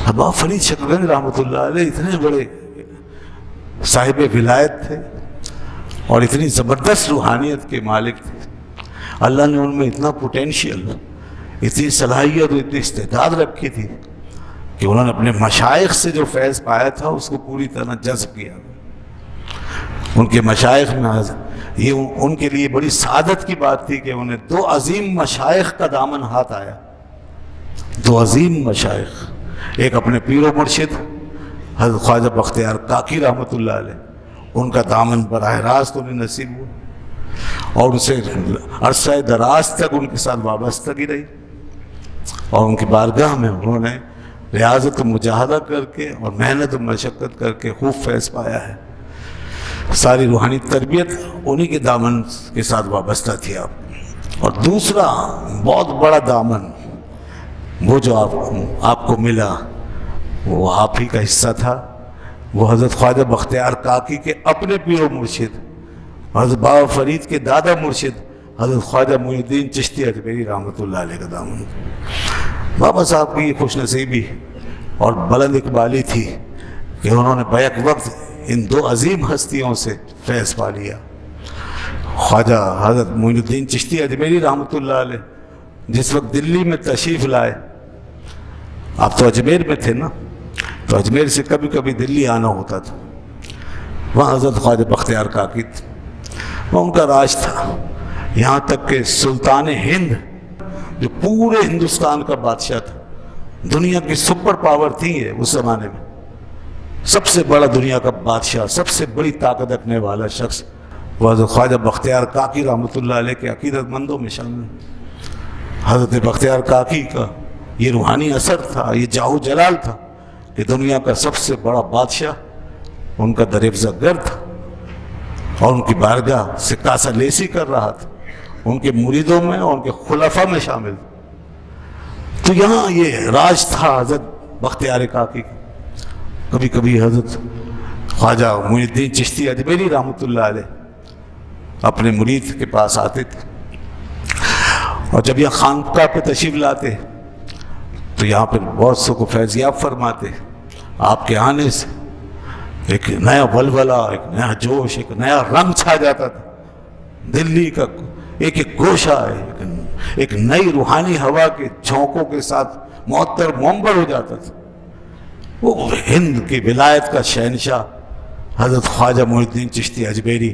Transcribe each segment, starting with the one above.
بابا فرید شکرگنج رحمۃ اللہ علیہ اتنے بڑے صاحب ولایت تھے اور اتنی زبردست روحانیت کے مالک تھے. اللہ نے ان میں اتنا پوٹینشیل، اتنی صلاحیت اور اتنی استعداد رکھی تھی کہ انہوں نے اپنے مشائخ سے جو فیض پایا تھا اس کو پوری طرح جذب کیا. ان کے مشائخ میں یہ ان کے لیے بڑی سعادت کی بات تھی کہ انہیں 2 عظیم مشائخ کا دامن ہاتھ آیا. 2 عظیم مشائخ، ایک اپنے پیر و مرشد حضرت خواجہ بختیار کاکی رحمۃ اللہ علیہ، ان کا دامن براہ راست انہیں نصیب ہوا اور ان سے عرصہ دراز تک ان کے ساتھ وابستگی رہی، اور ان کی بارگاہ میں انہوں نے ریاضت و مجاہدہ کر کے اور محنت و مشقت کر کے خوب فیض پایا ہے. ساری روحانی تربیت انہی کے دامن کے ساتھ وابستہ تھی آپ. اور دوسرا بہت بڑا دامن وہ جو آپ کو ملا وہ آپ ہی کا حصہ تھا. وہ حضرت خواجہ بختیار کاکی کے اپنے پیر و مرشد حضرت بابا فرید کے دادا مرشد حضرت خواجہ معین الدین چشتی اجمیری رحمۃ اللہ علیہ کا دامن. بابا صاحب کی خوش نصیبی اور بلند اقبالی تھی کہ انہوں نے بیک وقت ان 2 عظیم ہستیوں سے فیض پا لیا. خواجہ حضرت معین الدین چشتی اجمیری رحمۃ اللہ علیہ جس وقت دلی میں تشریف لائے، آپ تو اجمیر میں تھے نا، تو اجمیر سے کبھی کبھی دلی آنا ہوتا تھا. وہاں حضرت خواجہ بختیار کاکی تھے، وہ ان کا راج تھا. یہاں تک کہ سلطان ہند جو پورے ہندوستان کا بادشاہ تھا، دنیا کی سپر پاور تھی یہ اس زمانے میں، سب سے بڑا دنیا کا بادشاہ، سب سے بڑی طاقت رکھنے والا شخص وہ حضرت خواجہ بختیار کاکی رحمۃ اللہ علیہ کے عقیدت مندوں میں شامل. حضرت بختیار کاکی کا یہ روحانی اثر تھا، یہ جاہ و جلال تھا کہ دنیا کا سب سے بڑا بادشاہ ان کا دریافزہ گر تھا اور ان کی بارگاہ سے کاسہ لیسی کر رہا تھا، ان کے مریدوں میں اور ان کے خلفاء میں شامل. تو یہاں یہ راج تھا حضرت بختیار کاکی کا. کبھی کبھی حضرت خواجہ معین الدین چشتی اجمیری رحمۃ اللہ علیہ اپنے مرید کے پاس آتے تھے، اور جب یہاں خانقاہ پہ تشریف لاتے تو یہاں پر بہت سو کو فیضیاب فرماتے. آپ کے آنے سے ایک نیا ولولہ، ایک نیا جوش، ایک نیا رنگ چھا جاتا تھا. دلی کا ایک ایک گوشہ ایک نئی روحانی ہوا کے جھونکوں کے ساتھ معطر منبر ہو جاتا تھا. وہ ہند کی ولایت کا شہنشاہ حضرت خواجہ معین الدین چشتی اجمیری،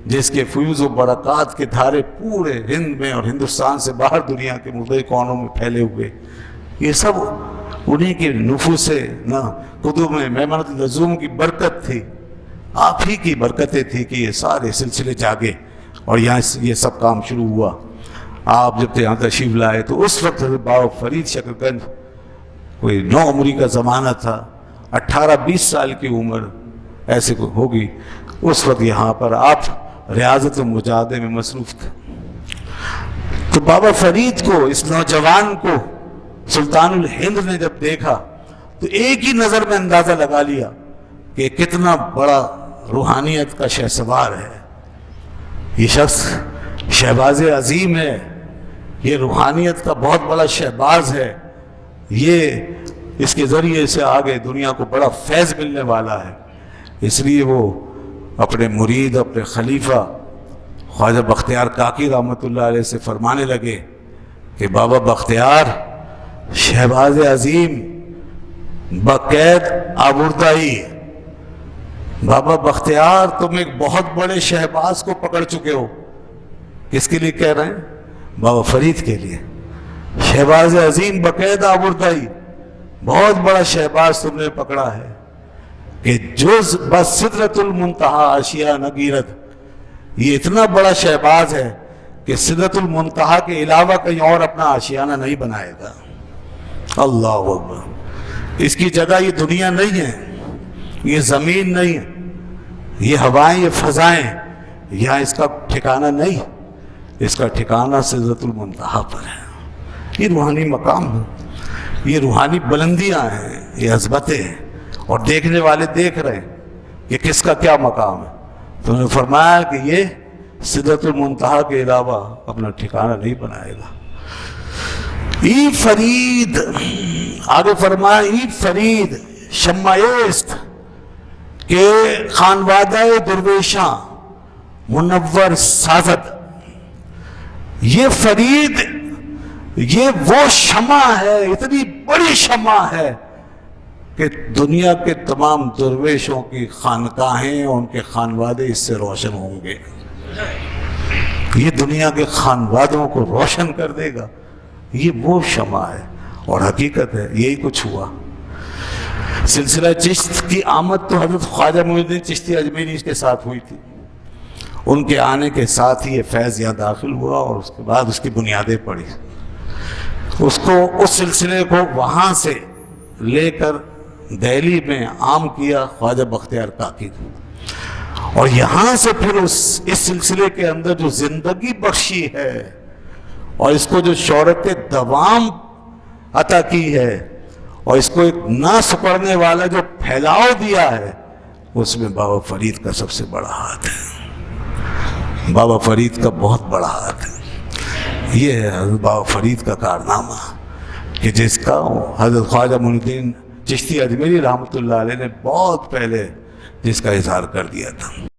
جس کے فیوز و برکات کے دھارے پورے ہند میں اور ہندوستان سے باہر دنیا کے مختلف کونوں میں پھیلے ہوئے، یہ سب انہی کے نفوس نہ قدوم میمنۃ اللزوم کی برکت تھی. آپ ہی کی برکتیں تھی کہ یہ سارے سلسلے جاگے اور یہاں یہ سب کام شروع ہوا. آپ جب یہاں تشریف لائے تو اس وقت حضرت بابا فرید شکرگنج، کوئی 9 عمری کا زمانہ تھا، 18-20 سال کی عمر ایسے کوئی ہوگی، اس وقت یہاں پر آپ ریاضت و مجاہدے میں مصروف تھے. تو بابا فرید کو، اس نوجوان کو سلطان الہند نے جب دیکھا تو ایک ہی نظر میں اندازہ لگا لیا کہ کتنا بڑا روحانیت کا شہسوار ہے. یہ شخص شہباز عظیم ہے، یہ روحانیت کا بہت بڑا شہباز ہے، یہ اس کے ذریعے سے آگے دنیا کو بڑا فیض ملنے والا ہے. اس لیے وہ اپنے مرید، اپنے خلیفہ خواجہ بختیار کاکی رحمۃ اللہ علیہ سے فرمانے لگے کہ بابا بختیار، شہباز عظیم بقید آوردائی، بابا بختیار تم ایک بہت بڑے شہباز کو پکڑ چکے ہو. کس کے لیے کہہ رہے ہیں؟ بابا فرید کے لیے. شہباز عظیم بقید آوردائی، بہت بڑا شہباز تم نے پکڑا ہے کہ جز بس سدرۃ المنتہا اشیاء نگیرت. یہ اتنا بڑا شہباز ہے کہ سدرۃ المنتہا کے علاوہ کہیں اور اپنا آشیانہ نہیں بنائے گا. اللہ اکبر. اس کی جگہ یہ دنیا نہیں ہے، یہ زمین نہیں ہے، یہ ہوائیں، یہ فضائیں، یہاں اس کا ٹھکانہ نہیں، اس کا ٹھکانہ سدرۃ المنتہا پر ہے. یہ روحانی مقام ہے، یہ روحانی بلندیاں ہیں، یہ عظمتیں ہیں، اور دیکھنے والے دیکھ رہے ہیں کہ کس کا کیا مقام ہے. تو انہوں نے فرمایا کہ یہ سدرۃ المنتہا کے علاوہ اپنا ٹھکانہ نہیں بنائے گا. ای فرید، آگے فرمایا ای فرید شمایست کہ خانوادہ درویشاں منور سازد. یہ فرید، یہ وہ شمع ہے، اتنی بڑی شمع ہے کہ دنیا کے تمام درویشوں کی خانقاہیں اور ان کے خانوادے اس سے روشن ہوں گے. یہ دنیا کے خانوادوں کو روشن کر دے گا. یہ وہ شمع ہے اور حقیقت ہے یہی کچھ ہوا. سلسلہ چشت کی آمد تو حضرت خواجہ معین الدین چشتی اجمیری کے ساتھ ہوئی تھی. ان کے آنے کے ساتھ ہی یہ فیض یہاں داخل ہوا اور اس کے بعد اس کی بنیادیں پڑی. اس سلسلے کو وہاں سے لے کر دہلی میں عام کیا خواجہ بختیار کاکی نے، اور یہاں سے پھر اس سلسلے کے اندر جو زندگی بخشی ہے اور اس کو جو شہرت دوام عطا کی ہے اور اس کو ایک نہ سپرنے والا جو پھیلاؤ دیا ہے، اس میں بابا فرید کا سب سے بڑا ہاتھ ہے. بابا فرید کا بہت بڑا ہاتھ ہے. یہ ہے حضرت بابا فرید کا کارنامہ کہ جس کا حضرت خواجہ معین الدین چشتی اجمیری رحمۃ اللہ علیہ نے بہت پہلے جس کا اظہار کر دیا تھا.